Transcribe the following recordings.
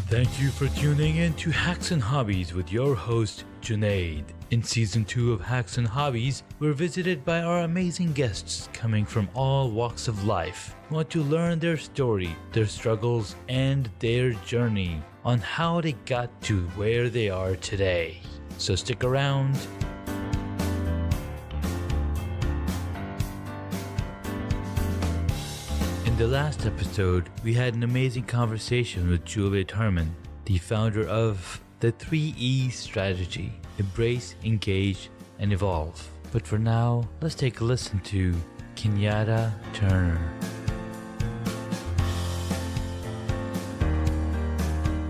Thank you for tuning in to Hacks and Hobbies with your host, Junaid. In Season 2 of Hacks and Hobbies, we're visited by our amazing guests coming from all walks of life. We want to learn their story, their struggles, and their journey on how they got to where they are today. So stick around. In the last episode, we had an amazing conversation with Julia Turman, the founder of the 3E strategy: embrace, engage, and evolve. But for now, let's take a listen to Kenyatta Turner.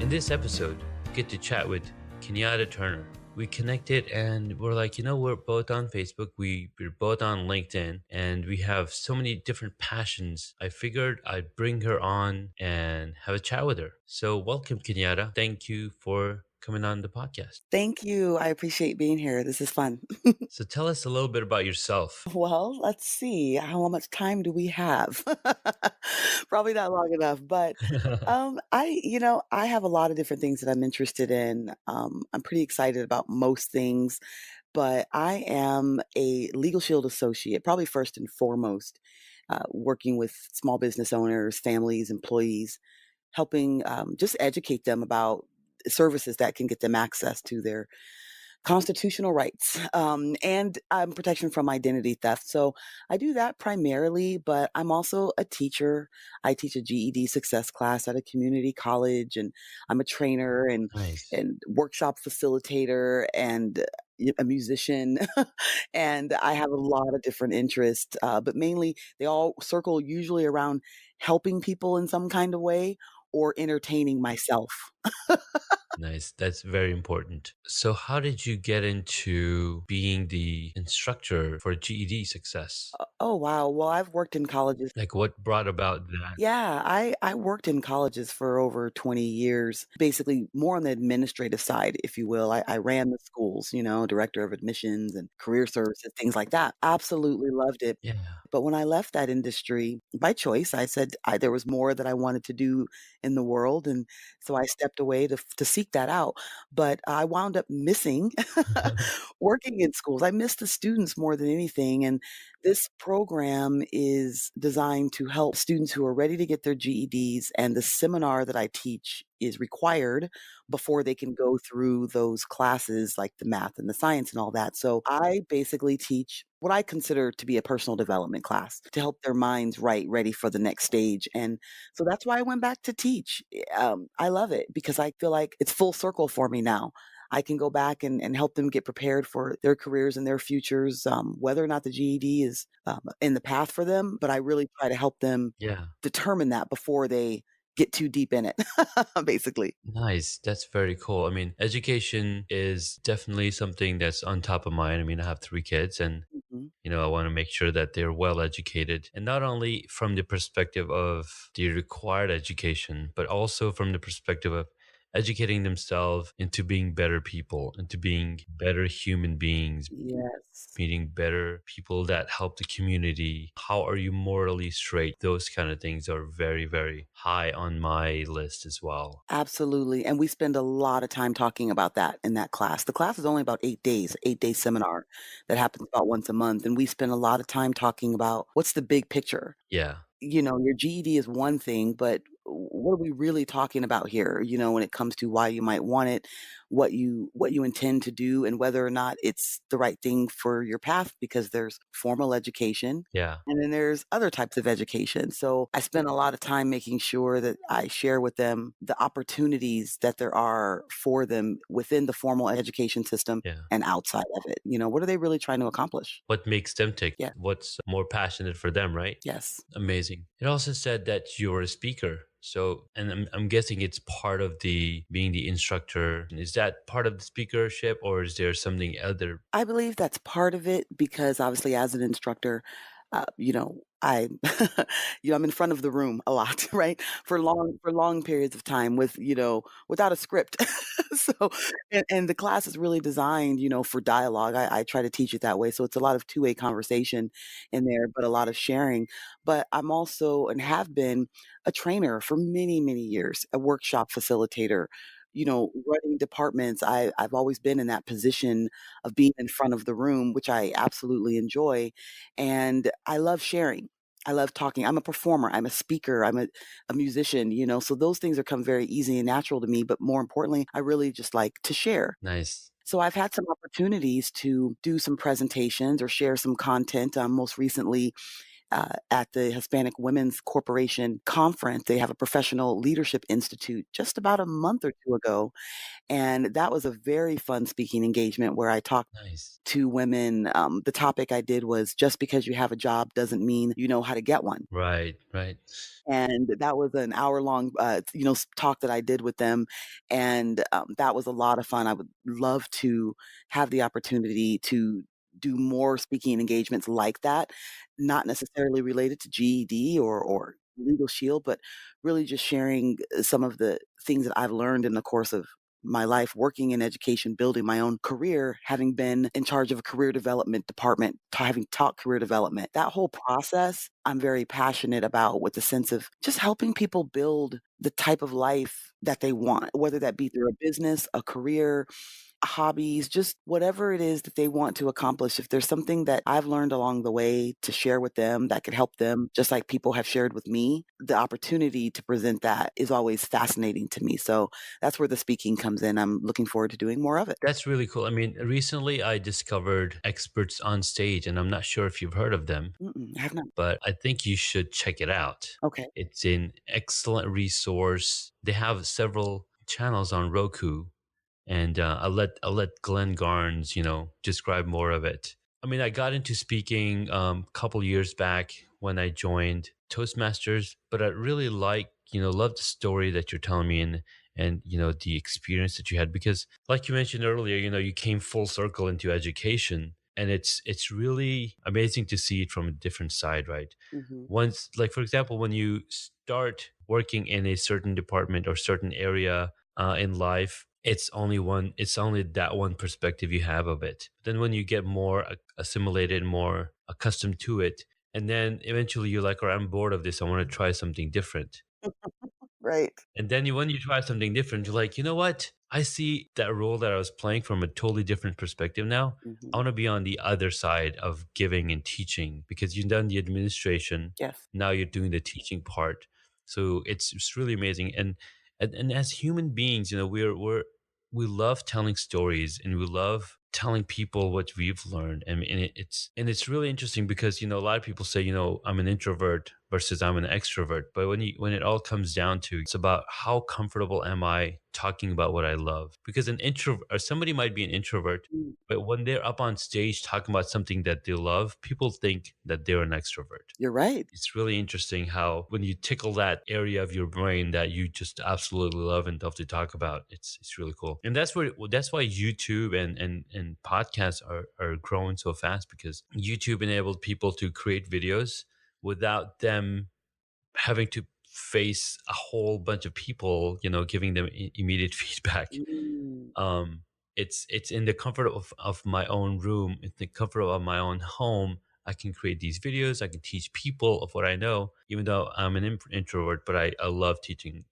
In this episode, we get to chat with Kenyatta Turner. We connected and we're like, we're both on Facebook, we're both on LinkedIn, and we have so many different passions. I figured I'd bring her on and have a chat with her. So welcome, Kenyatta. Thank you for coming on the podcast. Thank you. I appreciate being here. This is fun. So tell us a little bit about yourself. Well, let's see. How much time do we have? Probably not long enough, but I have a lot of different things that I'm interested in. I'm pretty excited about most things, but I am a Legal Shield associate, probably first and foremost, working with small business owners, families, employees, helping just educate them about services that can get them access to their constitutional rights, and protection from identity theft. So I do that primarily, but I'm also a teacher. I teach a GED success class at a community college, and I'm a trainer and Nice. and workshop facilitator and a musician. And I have a lot of different interests, but mainly they all circle usually around helping people in some kind of way or entertaining myself. Nice. That's very important. So how did you get into being the instructor for GED success? Oh, wow. Well, I've worked in colleges. Like what brought about that? Yeah, I worked in colleges for over 20 years, basically more on the administrative side, if you will. I ran the schools, director of admissions and career services, things like that. Absolutely loved it. Yeah. But when I left that industry by choice, I said there was more that I wanted to do in the world. And so I stepped away to seek that out. But I wound up missing working in schools. I miss the students more than anything. And this program is designed to help students who are ready to get their GEDs, and the seminar that I teach is required before they can go through those classes like the math and the science and all that. So I basically teach what I consider to be a personal development class to help their minds ready for the next stage. And so that's why I went back to teach. I love it because I feel like it's full circle for me now. I can go back and help them get prepared for their careers and their futures, whether or not the GED is in the path for them. But I really try to help them Yeah. determine that before they get too deep in it, basically. Nice. That's very cool. I mean, education is definitely something that's on top of mind. I mean, I have three kids and Mhm. I want to make sure that they're well educated, and not only from the perspective of the required education, but also from the perspective of educating themselves into being better people, into being better human beings, Yes. meeting better people that help the community. How are you morally straight? Those kind of things are very, very high on my list as well. Absolutely, and we spend a lot of time talking about that in that class. The class is only about 8 days, 8-day seminar that happens about once a month, and we spend a lot of time talking about what's the big picture. Yeah. Your GED is one thing, but what are we really talking about here, when it comes to why you might want it, what you intend to do, and whether or not it's the right thing for your path, because there's formal education Yeah. and then there's other types of education. So I spend a lot of time making sure that I share with them the opportunities that there are for them within the formal education system Yeah. and outside of it. What are they really trying to accomplish? What makes them tick? Yeah. What's more passionate for them, right? Yes. Amazing. It also said that you're a speaker. So, and I'm guessing it's part of the being the instructor. Is that part of the speakership, or is there something other? I believe that's part of it because obviously as an instructor, I I'm in front of the room a lot, right? For long periods of time with, without a script. So, and the class is really designed, for dialogue. I try to teach it that way. So it's a lot of two-way conversation in there, but a lot of sharing. But I'm also and have been a trainer for many, many years, a workshop facilitator, running departments. I've always been in that position of being in front of the room, which I absolutely enjoy. And I love sharing. I love talking. I'm a performer. I'm a speaker. I'm a musician, so those things are come very easy and natural to me. But more importantly, I really just like to share. Nice. So I've had some opportunities to do some presentations or share some content. Most recently, at the Hispanic Women's Corporation conference, they have a professional leadership institute just about a month or two ago. And that was a very fun speaking engagement where I talked Nice. to women. The topic I did was just because you have a job doesn't mean you know how to get one. Right, right. And that was an hour-long, talk that I did with them, and, that was a lot of fun. I would love to have the opportunity to do more speaking engagements like that, not necessarily related to GED or Legal Shield, but really just sharing, some of the things that I've learned in the course of my life working in education, building my own career, having been in charge of a career development department, having taught career development. That whole process, I'm very passionate about with the sense of just helping people build the type of life that they want, whether that be through a business, a career, hobbies, just whatever it is that they want to accomplish. If there's something that I've learned along the way to share with them that could help them, just like people have shared with me, the opportunity to present that is always fascinating to me. So that's where the speaking comes in. I'm looking forward to doing more of it. That's really cool. I mean, recently I discovered Experts on Stage, and I'm not sure if you've heard of them, Mm-mm, I have not. but I think you should check it out. Okay. It's an excellent resource. They have several channels on Roku, and I'll let Glenn Garnes, describe more of it. I mean, I got into speaking a couple years back when I joined Toastmasters, but I really love the story that you're telling me and the experience that you had because, like you mentioned earlier, you came full circle into education, and it's really amazing to see it from a different side, right? Hmm. Once, like for example, when you start working in a certain department or certain area in life, it's only that one perspective you have of it. Then when you get more assimilated, more accustomed to it, and then eventually you're like, "All right, I'm bored of this. I want to try something different." Right. And then when you try something different, you're like, you know what? I see that role that I was playing from a totally different perspective now. I Hmm. want to be on the other side of giving and teaching because you've done the administration. Yes. Now you're doing the teaching part. So it's really amazing. And as human beings, we love telling stories and we love telling people what we've learned. And it's really interesting because a lot of people say I'm an introvert versus I'm an extrovert, but when it all comes down to it's about how comfortable am I talking about what I love, because an introvert or somebody might be an introvert, Mm. but when they're up on stage talking about something that they love, people think that they're an extrovert. You're right. It's really interesting how when you tickle that area of your brain that you just absolutely love and love to talk about, it's really cool. And that's why YouTube and podcasts are growing so fast, because YouTube enabled people to create videos without them having to face a whole bunch of people, giving them immediate feedback. Mm. um it's in the comfort of my own room, in the comfort of my own home. I can create these videos, I can teach people of what I know, even though I'm an introvert, but I love teaching.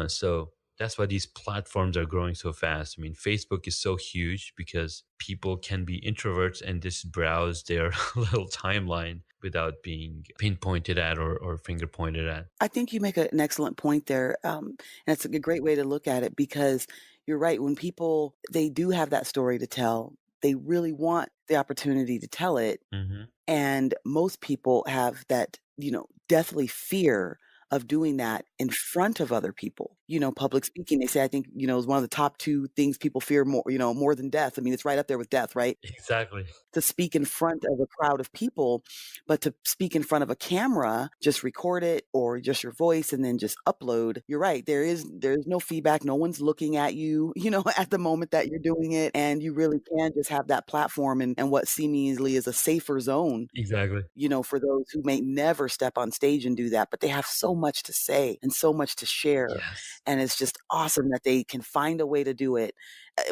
So that's why these platforms are growing so fast. I mean, Facebook is so huge because people can be introverts and just browse their little timeline without being pinpointed at or finger pointed at. I think you make an excellent point there, and it's a great way to look at it because you're right. When people they do have that story to tell, they really want the opportunity to tell it, Hmm. and most people have that, deathly fear of doing that in front of other people. Public speaking, they say, I think, is one of the top 2 things people fear more, more than death. I mean, it's right up there with death, right? Exactly. To speak in front of a crowd of people, but to speak in front of a camera, just record it or just your voice and then just upload. You're right. There's no feedback. No one's looking at you, at the moment that you're doing it. And you really can just have that platform and what seemingly is a safer zone, Exactly. for those who may never step on stage and do that, but they have so much to say and so much to share. Yes. And it's just awesome that they can find a way to do it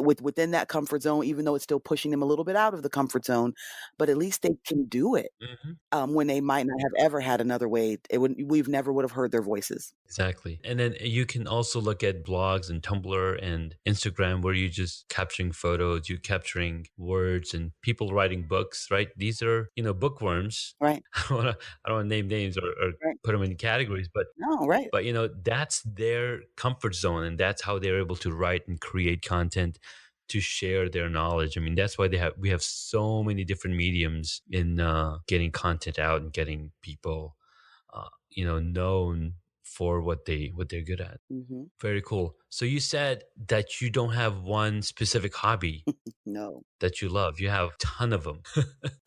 within that comfort zone, even though it's still pushing them a little bit out of the comfort zone, but at least they can do it Mhm. when they might not have ever had another way. We've never would have heard their voices. Exactly. And then you can also look at blogs and Tumblr and Instagram where you're just capturing photos, you capturing words and people writing books, right? These are, bookworms. Right, I don't want to name names or right. put them in categories, but No, right. but that's their comfort zone and that's how they're able to write and create content to share their knowledge. I mean, that's why we have so many different mediums in getting content out and getting people known for what they're good at. Mhm. Very cool. So you said that you don't have one specific hobby No, that you love. You have a ton of them.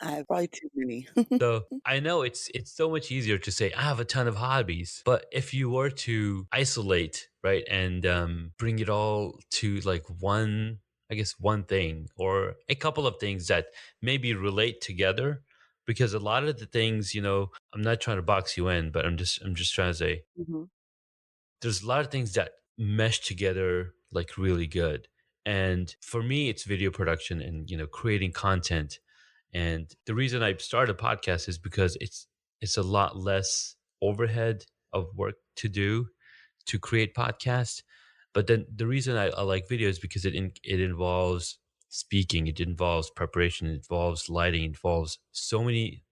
I have probably too many. So I know it's so much easier to say I have a ton of hobbies, but if you were to isolate, right, and bring it all to like one, I guess one thing or a couple of things that maybe relate together, because a lot of the things, I'm not trying to box you in, but I'm just trying to say Mhm, there's a lot of things that mesh together like really good. And for me, it's video production and creating content. And the reason I started a podcast is because it's a lot less overhead of work to do to create podcasts. But then the reason I like video is because it involves speaking, it involves preparation, it involves lighting, it involves so many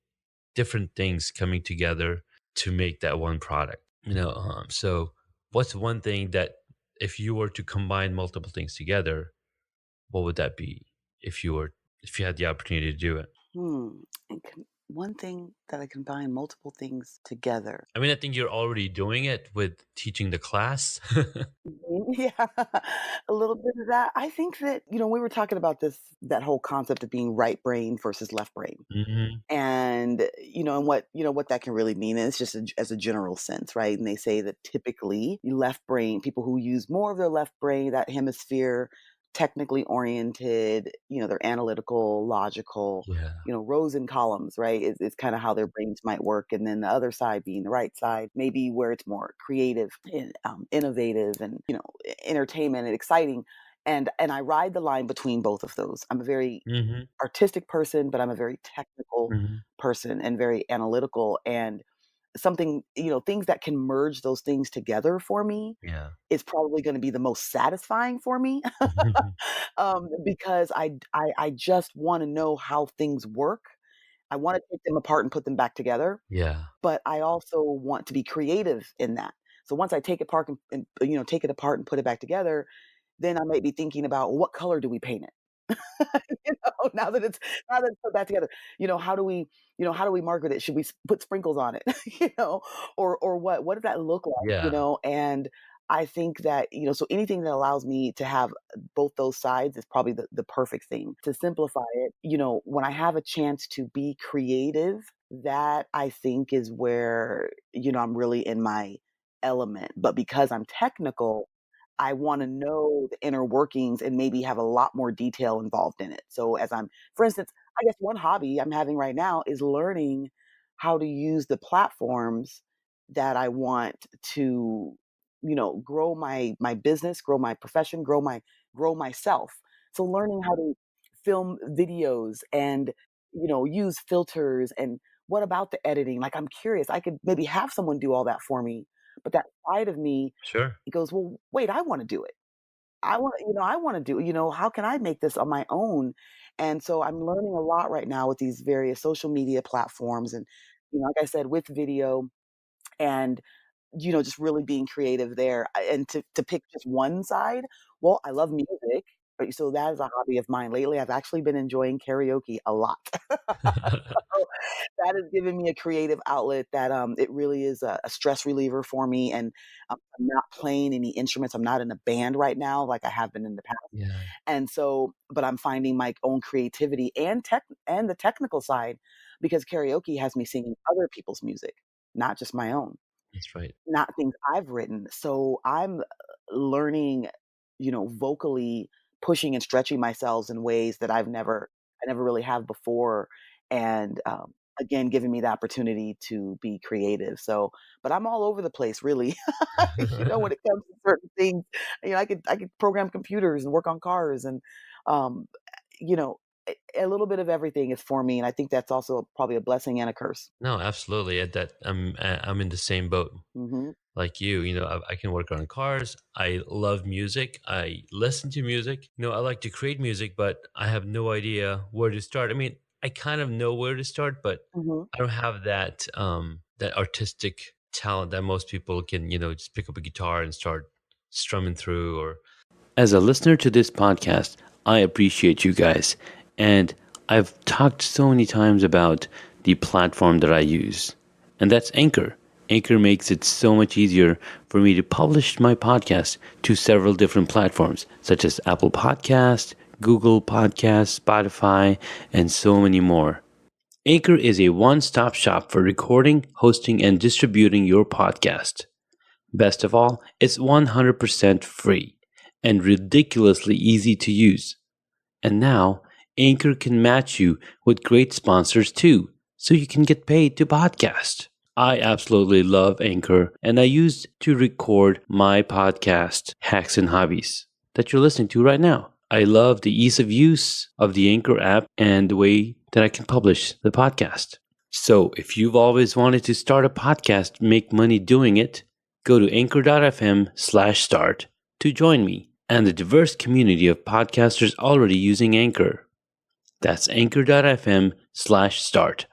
different things coming together to make that one product. So what's one thing that if you were to combine multiple things together, what would that be if you had the opportunity to do it? hmm, one thing that I combine multiple things together. I mean, I think you're already doing it with teaching the class. Mhm, yeah, a little bit of that. I think that, we were talking about that whole concept of being right brain versus left brain. Hmm. And, what that can really mean, and it's just as a general sense, right? And they say that typically left brain, people who use more of their left brain, that hemisphere, technically oriented, they're analytical, logical, Yeah. rows and columns, right? Is kind of how their brains might work. And then the other side being the right side, maybe where it's more creative and innovative and, entertainment and exciting. And I ride the line between both of those. I'm a very Hmm. artistic person, but I'm a very technical Hmm. person and very analytical. And things that can merge those things together for me Yeah. is probably going to be the most satisfying for me because I just want to know how things work. I want to take them apart and put them back together, Yeah. but I also want to be creative in that. So once I take it apart and take it apart and put it back together, then I might be thinking about, well, what color do we paint it? Now that it's put back together, how do we market it? Should we put sprinkles on it? Or what? What does that look like? Yeah. And I think that so anything that allows me to have both those sides is probably the perfect thing. To simplify it, when I have a chance to be creative, that I think is where I'm really in my element. But because I'm technical, I wanna know the inner workings and maybe have a lot more detail involved in it. So for instance, I guess one hobby I'm having right now is learning how to use the platforms that I want to, grow my business, grow my profession, grow myself. So learning how to film videos and, use filters and what about the editing? Like, I'm curious. I could maybe have someone do all that for me, but that side of me, Sure. it goes, "Well, wait, I wanna do it. I wanna do how can I make this on my own?" And so I'm learning a lot right now with these various social media platforms and, like I said, with video and, just really being creative there. And to pick just one side, well, I love music. So that is a hobby of mine. Lately, I've actually been enjoying karaoke a lot. So that has given me a creative outlet that, it really is a stress reliever for me, and I'm not playing any instruments. I'm not in a band right now like I have been in the past. Yeah, And so but I'm finding my own creativity and the technical side because karaoke has me singing other people's music, not just my own, that's right. not things I've written. So I'm learning, vocally pushing and stretching myself in ways that I never really have before, and, again, giving me the opportunity to be creative. So but I'm all over the place, really. When it comes to certain things, I could program computers and work on cars and, um, you know, a little bit of everything is for me, and I think that's also probably a blessing and a curse. No, absolutely. At that, I'm in the same boat Mhm, like you. I can work on cars. I love music. I listen to music. I like to create music, but I have no idea where to start. I mean, I kind of know where to start, but mhm. I don't have that artistic talent that most people can, just pick up a guitar and start strumming through. Or as a listener to this podcast, I appreciate you guys. And I've talked so many times about the platform that I use, and that's Anchor. Anchor makes it so much easier for me to publish my podcast to several different platforms, such as Apple Podcast, Google Podcast, Spotify, and so many more. Anchor is a one-stop shop for recording, hosting, and distributing your podcast. Best of all, it's 100% free and ridiculously easy to use. And now, Anchor can match you with great sponsors too, so you can get paid to podcast. I absolutely love Anchor, and I use it to record my podcast, Hacks and Hobbies, that you're listening to right now. I love the ease of use of the Anchor app and the way that I can publish the podcast. So, if you've always wanted to start a podcast, make money doing it, go to anchor.fm/start to join me and the diverse community of podcasters already using Anchor. That's anchor.fm/start.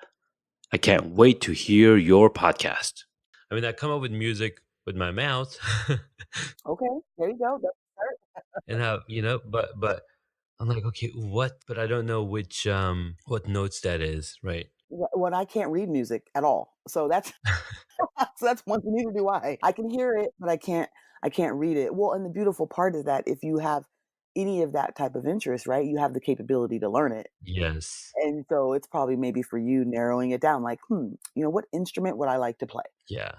I can't wait to hear your podcast. I mean, I come up with music with my mouth Okay, there you go. That's the start. and have, but I'm like, okay, what? But I don't know what notes that is, right? When I can't read music at all. So that's so that's one thing, neither do I. I can hear it, but I can't read it. Well, and the beautiful part is that if you have any of that type of interest, right, you have the capability to learn it. Yes. And so it's probably maybe for you narrowing it down like, what instrument would I like to play? Yeah,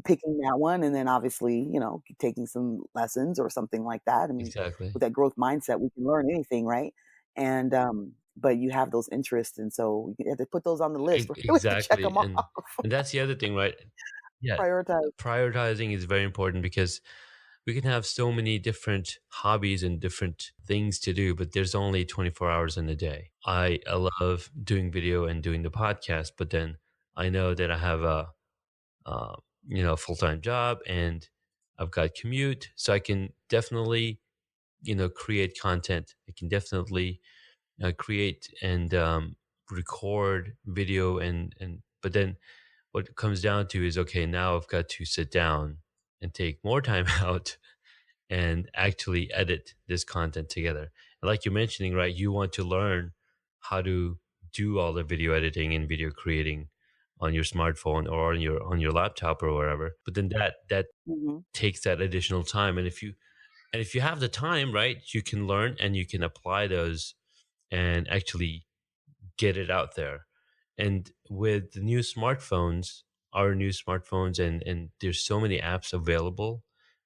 Picking that one and then obviously, taking some lessons or something like that. I mean, exactly. with that growth mindset, we can learn anything, right? And but you have those interests, and so you have to put those on the list. We have to check Exactly. them off, And that's the other thing, right? Yeah, prioritize. prioritizing is very important because we can have so many different hobbies and different things to do, but there's only 24 hours in a day. I love doing video and doing the podcast, but then I know that I have uh, a full-time job and I've got commute, so I can definitely, create content. I can definitely create and record video and but then what it comes down to is, okay, now I've got to sit down and take more time out and actually edit this content together. And like you're mentioning, right, you want to learn how to do all the video editing and video creating on your smartphone or on your laptop or wherever. But then that Mhm, takes that additional time. And if you have the time, right, you can learn and you can apply those and actually get it out there. And with the new smartphones, our new smartphones, and there's so many apps available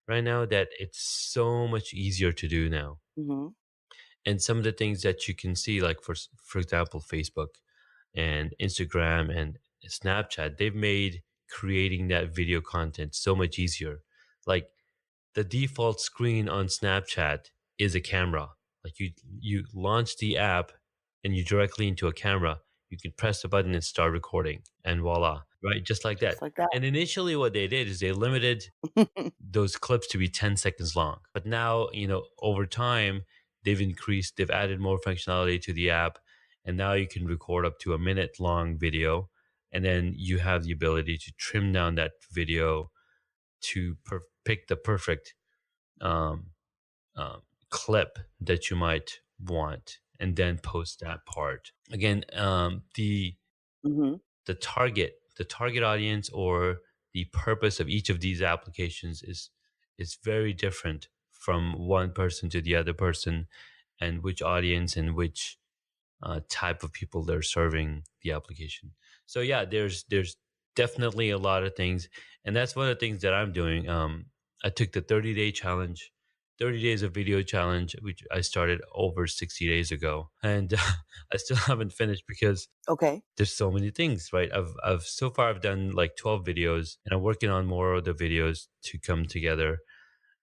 right now that it's so much easier to do now. mhm, And some of the things that you can see, like for example, Facebook and Instagram and Snapchat, they've made creating that video content so much easier. Like the default screen on Snapchat is a camera. Like you launch the app and you directly into a camera. You can press the button and start recording, and voila, right? Just like that. just like that. And initially, what they did is they limited those clips to be 10 seconds long. But now, over time, they've added more functionality to the app, and now you can record up to a minute long video, and then you have the ability to trim down that video to pick the perfect um, um, clip that you might want and then post that part. Again, Mhm. the target audience or the purpose of each of these applications is very different from one person to the other person, and which audience and which type of people they're serving the application. So yeah, there's definitely a lot of things, and that's one of the things that I'm doing. I took the 30-day challenge, 30 days of video challenge, which I started over 60 days ago, and I still haven't finished because Okay. there's so many things, right? I've so far I've done like 12 videos, and I'm working on more of the videos to come together.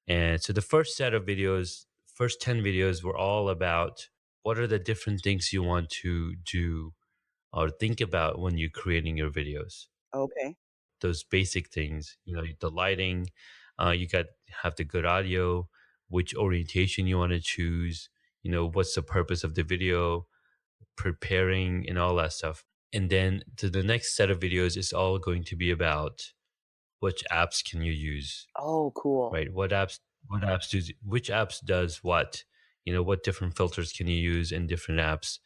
And so the first set of videos, first 10 videos were all about what are the different things you want to do or think about when you're creating your videos. Okay. Those basic things, the lighting, you got have the good audio, which orientation you want to choose, what's the purpose of the video, preparing and all that stuff. And then to the next set of videos is all going to be about which apps can you use, Oh, cool. right? Which apps does what? What different filters can you use in different apps?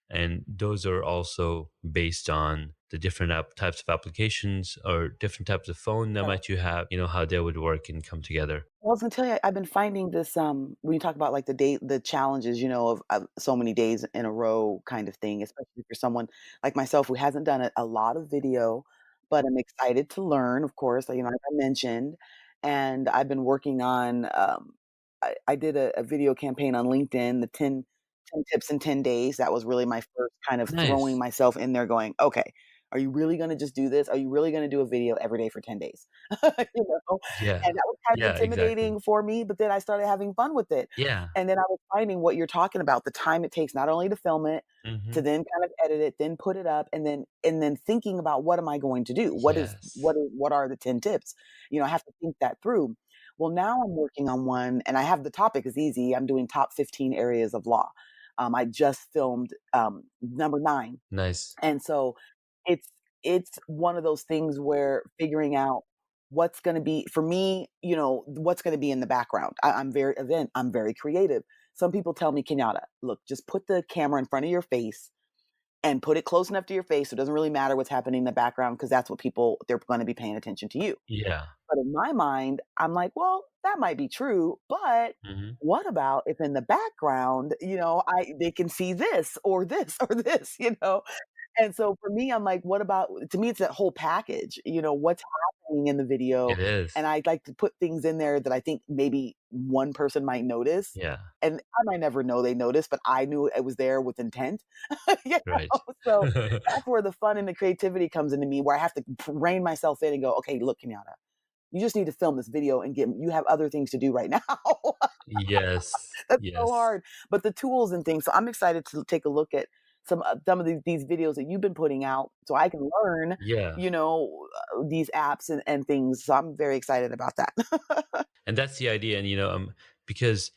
And those are also based on the different types of applications or different types of phone that Yeah. might you have, how they would work and come together. Well, I was gonna tell you, I've been finding this, when you talk about, like, the challenges, of so many days in a row kind of thing, especially for someone like myself who hasn't done a lot of video, but I'm excited to learn, of course, like I mentioned, and I've been working on, I did a video campaign on LinkedIn, the 10 tips in 10 days. That was really my first kind of throwing Nice. myself in there going, "Okay, are you really gonna just do this? Are you really gonna do a video every day for 10 days?" You know? Yeah. And that was kind of Yeah, exactly. intimidating for me, but then I started having fun with it. Yeah. And then I was finding what you're talking about, the time it takes not only to film it, to Hmm. then kind of edit it, then put it up, and then thinking about what am I going to do? Yes. What are the 10 tips? I have to think that through. Well, now I'm working on one and I have the topic is easy. I'm doing top 15 areas of law. I just filmed number 9. Nice. And so it's it's one of those things where figuring out what's gonna be for me, what's gonna be in the background. I'm very creative. Some people tell me, "Kenyatta, look, just put the camera in front of your face and put it close enough to your face so it doesn't really matter what's happening in the background because that's what they're gonna be paying attention to you." Yeah. But in my mind, I'm like, "Well, that might be true, but Hmm. what about if in the background, they can see this or this or this, and so for me, I'm like, what about to me, it's that whole package, what's happening in the video, It is. and I'd like to put things in there that I think maybe one person might notice, Yeah. and I might never know they noticed, but I knew it was there with intent, you Right. so that's where the fun and the creativity comes into me, where I have to rein myself in and go, "Okay, look, Kenyatta, you just need to film this video and get you have other things to do right now." Yes. That's so Yes. hard, but the tools and things so I'm excited to take a look at some of these videos that you've been putting out so I can learn, Yeah. these apps and things, so I'm very excited about that. And that's the idea. And, because,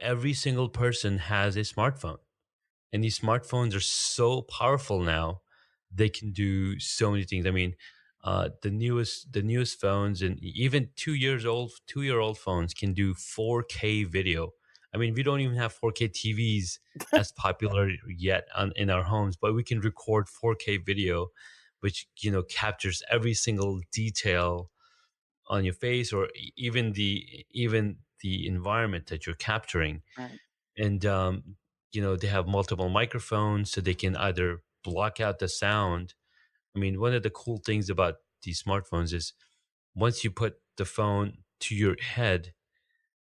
every single person has a smartphone. And these smartphones are so powerful now; they can do so many things. I mean, the newest phones, and even 2-year old phones can do 4K video. I mean, we don't even have 4K TVs as popular yet in our homes, but we can record 4K video, which captures every single detail on your face, or even the environment that you're capturing. Right. And they have multiple microphones, so they can either block out the sound. I mean, one of the cool things about these smartphones is once you put the phone to your head,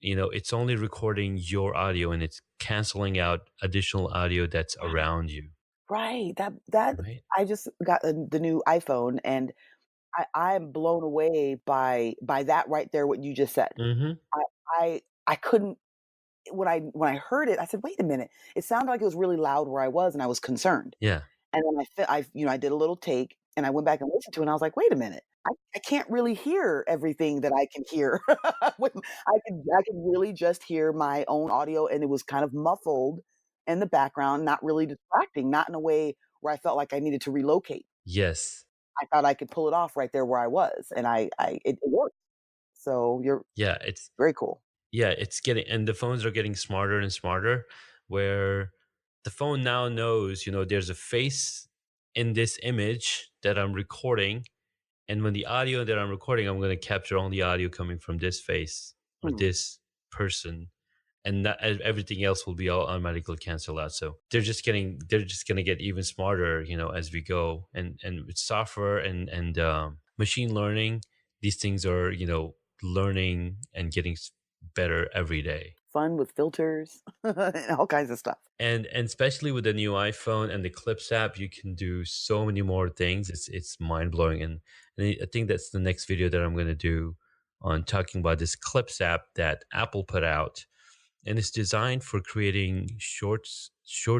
it's only recording your audio and it's canceling out additional audio that's Right. around you, Right, that right? I just got the new iPhone, and I'm blown away by that right there, what you just said. Hmm. I I couldn't when I heard it, I said, "Wait a minute." It sounded like it was really loud where I was, and I was concerned. Yeah. And then I did a little take, and I went back and listened to it, and I was like, "Wait a minute. I can't really hear everything that I can hear." When I could really just hear my own audio, and it was kind of muffled in the background, not really distracting, not in a way where I felt like I needed to relocate. Yes. I thought I could pull it off right there where I was, and it worked. So you're Yeah. It's very cool. yeah, it's getting, and the phones are getting smarter and smarter, where the phone now knows, there's a face in this image that I'm recording, and when the audio that I'm recording, I'm going to capture only audio coming from this face or Hmm. this person, and everything else will be all automatically canceled out. So they're just going to get even smarter, as we go, and with software and machine learning, these things are, learning and getting better every day. Fun with filters and all kinds of stuff. And especially with the new iPhone and the Clips app, you can do so many more things. It's mind blowing, and I think that's the next video that I'm going to do on talking about this Clips app that Apple put out, and it's designed for creating short,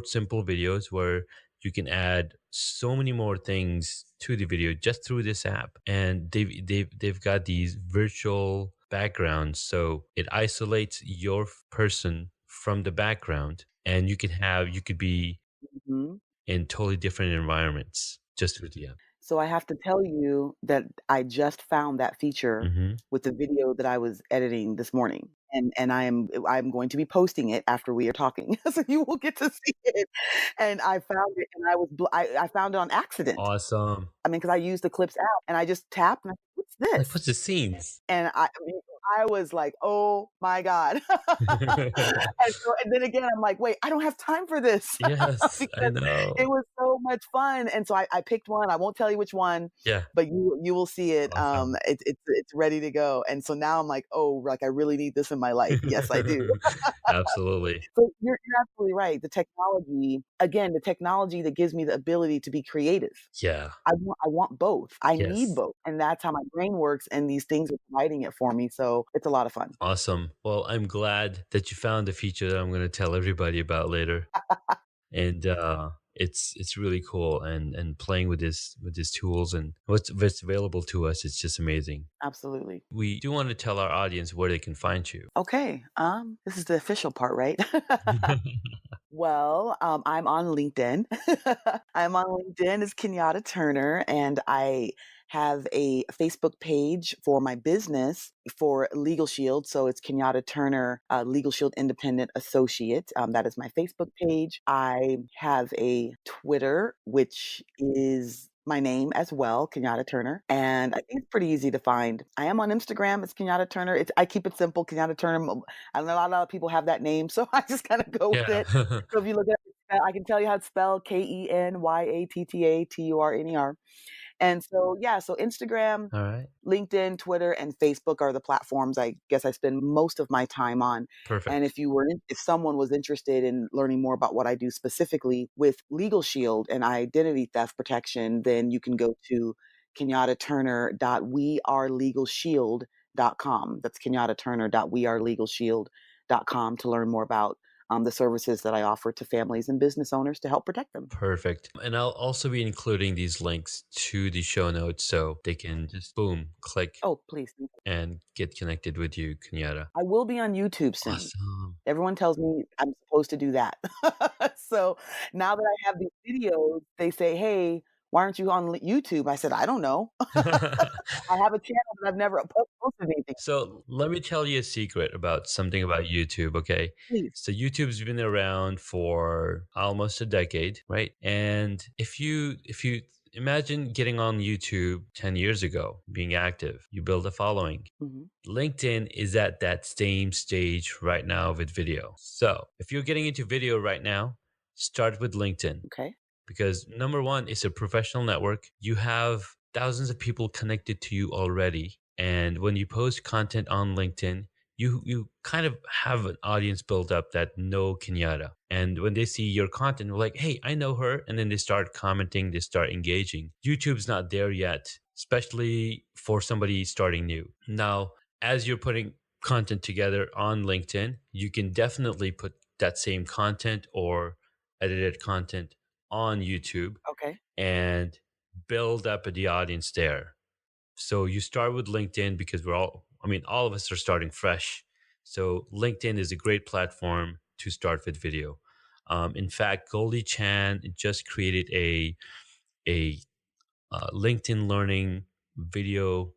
simple videos where you can add so many more things to the video just through this app. And they've got these virtual backgrounds, so it isolates your person from the background, and you could be Mhm. in totally different environments just through the app. So I have to tell you that I just found that feature Hmm. with the video that I was editing this morning, and I'm going to be posting it after we are talking, so you will get to see it. And I found it, and I found it on accident. Awesome. I mean, because I used the Clips app, and I just tapped, and I said, "What's Like, this?" what's the scenes? And I mean, I was like, "Oh my god." And then again, I'm like, "Wait, I don't have time for this," Yes, I because it know. was so much fun, and so I picked one. I won't tell you which one, Yeah. but you will see it. Awesome. It's ready to go, and so now I'm like, "Oh, like, I really need this in my life." Yes, I do. Absolutely. So you're absolutely right. The technology that gives me the ability to be creative. Yeah. I want both. I need Yes. both, and that's how my brain works, and these things are providing it for me, so it's a lot of fun. Awesome. Well, I'm glad that you found a feature that I'm going to tell everybody about later. And it's really cool, and playing with these tools and what's available to us, it's just amazing. Absolutely. We do want to tell our audience where they can find you. Okay, this is the official part, right? Well, I'm on LinkedIn. I'm on LinkedIn as Kenyatta Turner, and I have a Facebook page for my business for Legal Shield. So it's Kenyatta Turner, Legal Shield Independent Associate. That is my Facebook page. I have a Twitter, which is my name as well, Kenyatta Turner, and I think it's pretty easy to find. I am on Instagram. It's Kenyatta Turner. I keep it simple, Kenyatta Turner. I know a lot of people have that name, so I just kind of go with Yeah. it. So if you look at it, I can tell you how it's spelled, KenyaTaTurner. And so, yeah, so Instagram, All right. LinkedIn, Twitter, and Facebook are the platforms I guess I spend most of my time on. And Perfect. if someone was interested in learning more about what I do specifically with Legal Shield and identity theft protection, then you can go to kenyattaturner.wearelegalshield.com. That's kenyattaturner.wearelegalshield.com to learn more about the services that I offer to families and business owners to help protect them. Perfect. And I'll also be including these links to the show notes so they can just boom, click Oh, please. and get connected with you, Kenyatta. I will be on YouTube soon. Awesome. Everyone tells me I'm supposed to do that. So, now that I have these videos, they say, "Hey, why aren't you on YouTube?" I said, "I don't know. I have a channel, but I've never posted anything." So let me tell you a secret about something about YouTube, okay? Please. So YouTube's been around for almost a decade, right? And if you imagine getting on YouTube 10 years ago, being active, you build a following. Mhm. LinkedIn is at that same stage right now with video. So if you're getting into video right now, start with LinkedIn, Okay. because number one, it's a professional network. You have thousands of people connected to you already. And when you post content on LinkedIn, you kind of have an audience built up that know Kenyatta. And when they see your content, they're like, hey, I know her. And then they start commenting, they start engaging. YouTube's not there yet, especially for somebody starting new. Now, as you're putting content together on LinkedIn, you can definitely put that same content or edited content on YouTube Okay. and build up the audience there. So you start with LinkedIn because all of us are starting fresh. So LinkedIn is a great platform to start with video. In fact, Goldie Chan just created a LinkedIn learning video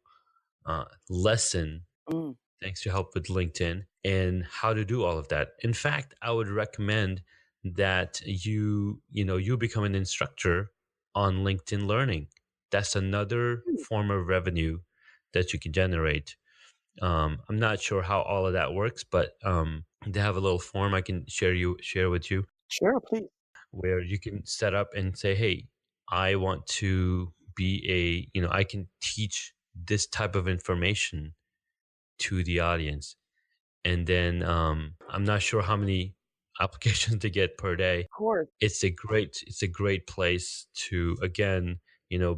lesson Mm. thanks to help with LinkedIn. and how to do all of that. In fact, I would recommend that you become an instructor on LinkedIn Learning. That's another Hmm, form of revenue that you can generate. I'm not sure how all of that works, but they have a little form I can share with you, sure, please. where you can set up and say, "Hey, I want to be I can teach this type of information to the audience." And then I'm not sure how many applications to get per day. Of course. It's a great place to, again,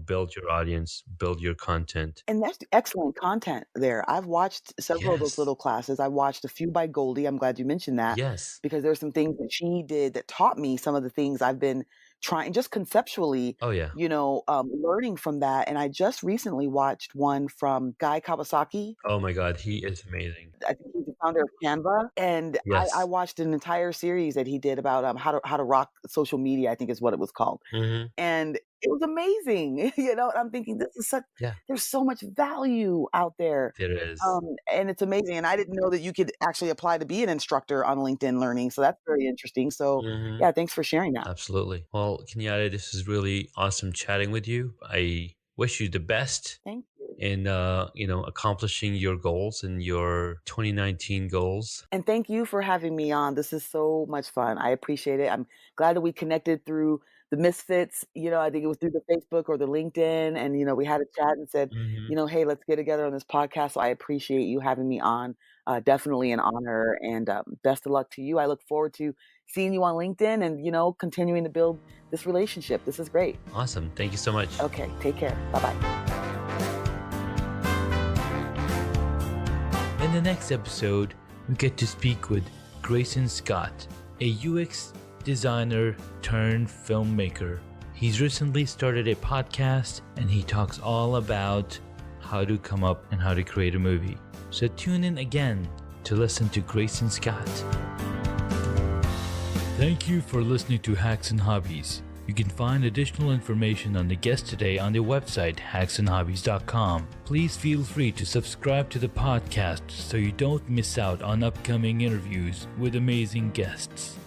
build your audience, build your content. And that's excellent content there. I've watched several of those Yes. little classes. I watched a few by Goldie. I'm glad you mentioned that Yes. because there's some things that she did that taught me some of the things I've been trying just conceptually, Oh yeah. learning from that. And I just recently watched one from Guy Kawasaki. Oh my god, he is amazing. I think he's the founder of Canva, and I Yes. watched an entire series that he did about how to rock social media. I think is what it was called, Hmm. and it was amazing. And I'm thinking this is such Yeah, there's so much value out there, there is. and it's amazing. And I didn't know that you could actually apply to be an instructor on LinkedIn Learning, so that's very interesting. So Hmm. yeah, thanks for sharing that. Absolutely. Well, Kenyatta, this is really awesome chatting with you. I wish you the best Thank you. in accomplishing your goals and your 2019 goals. And thank you for having me on. This is so much fun. I appreciate it. I'm glad that we connected through the Misfits. I think it was through the Facebook or the LinkedIn. And, we had a chat and said, Hmm. hey, let's get together on this podcast. So I appreciate you having me on. Definitely an honor. And best of luck to you. I look forward to seeing you on LinkedIn and, continuing to build this relationship. This is great. Awesome. Thank you so much. Okay. Take care. Bye bye. In the next episode, we get to speak with Grayson Scott, a UX designer turned filmmaker. He's recently started a podcast and he talks all about how to come up and how to create a movie. So tune in again to listen to Grayson Scott. Thank you for listening to Hacks and Hobbies. You can find additional information on the guest today on the website hacksandhobbies.com. Please feel free to subscribe to the podcast so you don't miss out on upcoming interviews with amazing guests.